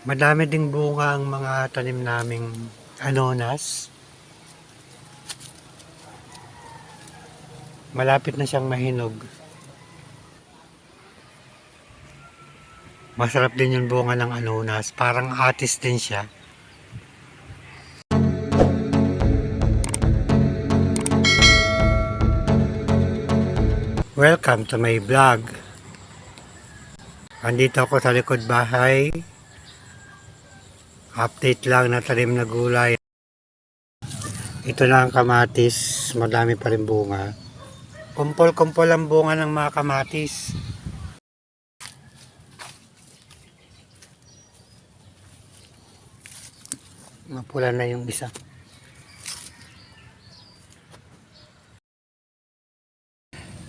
Madami ding bunga ang mga tanim naming anonas. Malapit na siyang mahinog. Masarap din yung bunga ng anonas. Parang atis din siya. Welcome to my vlog. Andito ako sa likod bahay. Update lang na tanim na gulay. Ito na ang kamatis. Madami pa rin bunga. Kumpol-kumpol ang bunga ng mga kamatis. Mapula na yung isa.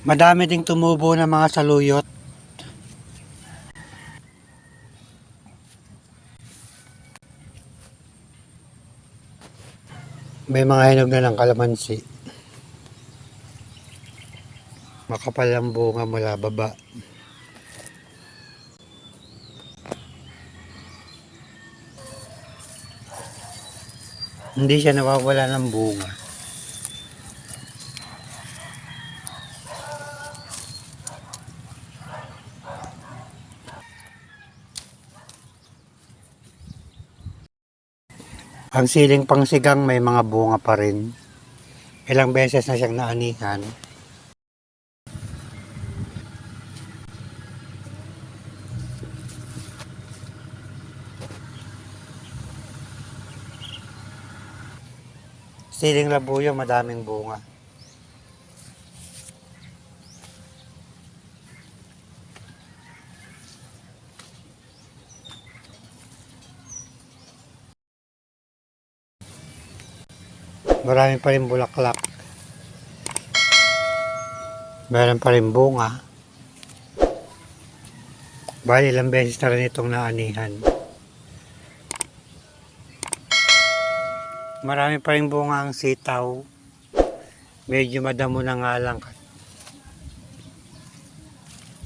Madami ding tumubo ng mga saluyot. May mga hinog na ng kalamansi. Makapal ang bunga mula baba. Hindi siya nawawala ng bunga. Ang siling pangsigang may mga bunga pa rin. Ilang beses na siyang naanihan. Siling labuyo, madaming bunga. Marami pa rin bulaklak. Meron pa rin bunga. Bali, ilang beses na rin itong naanihan. Marami pa rin bunga ang sitaw. Medyo madamo na nga lang.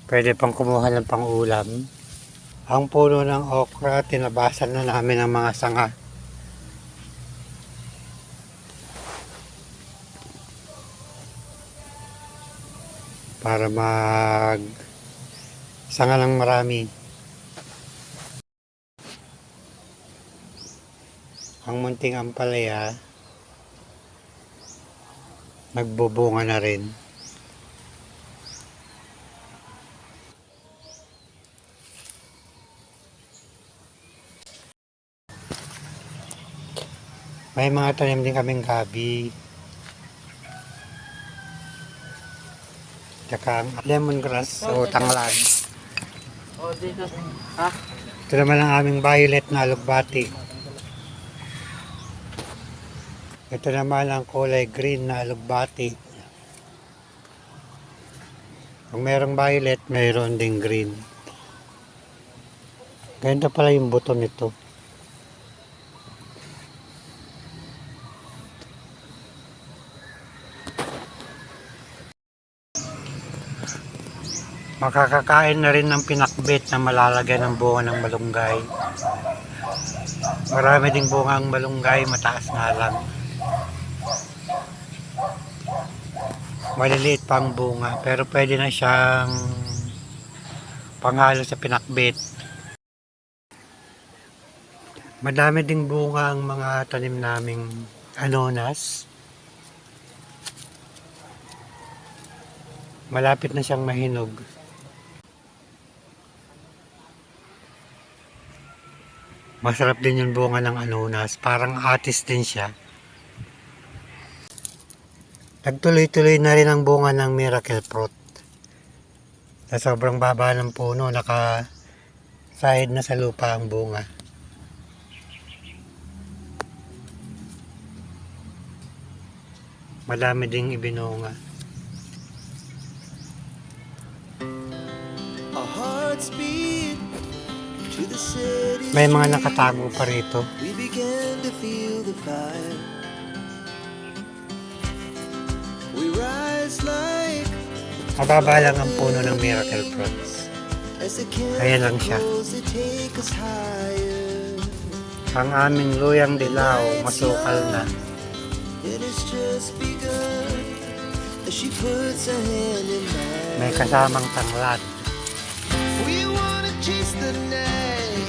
Pwede pang kumuha ng pang-ulam. Ang puno ng okra, tinabasan na namin ang mga sanga. Para mag sanga ng marami. Ang munting ampalaya nagbubunga na rin. May mga tanim din kaming gabi. Tsaka lemongrass o tanglad. O dito. Ha? Ito naman ang aming violet na alugbati. Ito naman ang kulay green na alugbati. Kung merong violet, mayroon ding green. Ganito pala yung buto nito. Makakakain na rin ng pinakbit na malalagyan ng bunga ng malunggay. Marami ding bunga ang malunggay, mataas nga lang. Maliliit pang bunga, pero pwede na siyang panghalo sa pinakbit. Madami ding bunga ang mga tanim naming anonas. Malapit na siyang mahinog. Masarap din yung bunga ng anonas. Parang atis din siya. Nagtuloy-tuloy na rin ang bunga ng miracle fruit. Sa sobrang baba ng puno, naka-sahid na sa lupa ang bunga. Madami ding ibinunga. May mga nakatago pa rito. Mababa lang ang puno ng miracle fruits. Ayan lang siya. Ang aming luyang dilaw, masukal na. It has just begun as she puts her hand in mine. May kasamang tanglad. We wanna chase the night,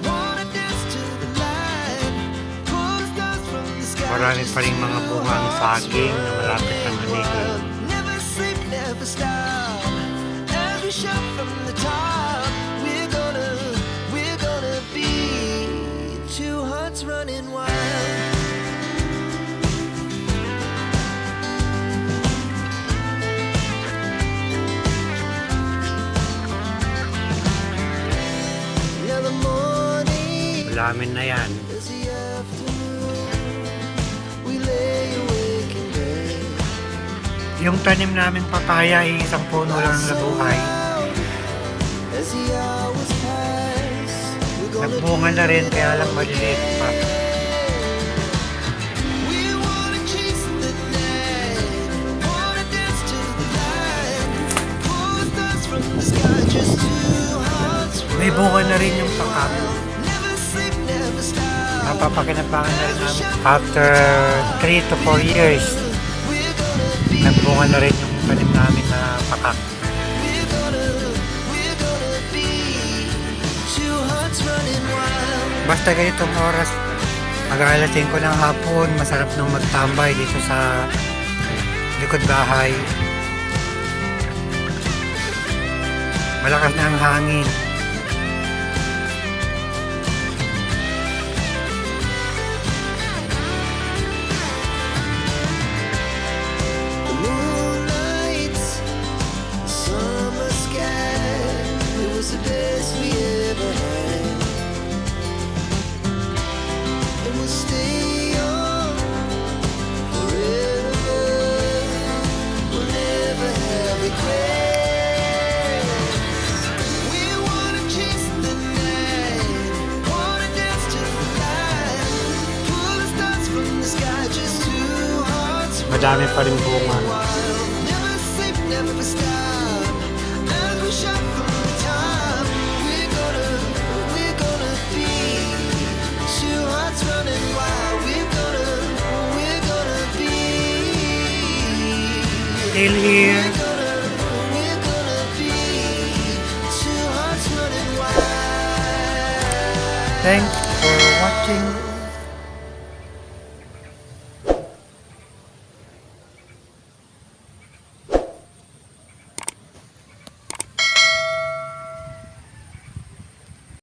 wanna dance to the light, pull the stars from the sky. Marami pa rin mga bungang saging na malapit ng manigil. Never sleep, never stop. As we shout from the top, we're gonna be two hearts running wild. Now the morning Ulamin na yan. is the afternoon. We lay awake in bed. Yung tanim naming papaya ay isang puno lang na buhay. As the hours pass, we're gonna Nagbunga na rin kaya lang maliliit pa. we wanna chase the night, wanna dance to the light, pull the stars from the sky, just two hearts May bunga na rin yung pakak. never sleep, never stop. Napapakinabangan na rin namin. After 3 to 4 years, We're gonna be, nagbunga na rin yung tanim namin na pakak. we're gonna be two hearts running wild. Basta ganitong oras, mag-aalas 5 ng hapon, masarap nung magtambay dito sa likod bahay. Malakas na ang hangin. The moonlight, the summer sky, it was the best we ever had. And we'll stay on forever. We'll never have regrets. We wanna chase the night, wanna dance to the light, pull the stars from the sky, just two hearts. Madami pa rin bunga. Never sleep, never stop. As we shout from the top, we're gonna be two hearts running wild. We're gonna be. Still here. We're gonna be two hearts running wild. Thanks for watching.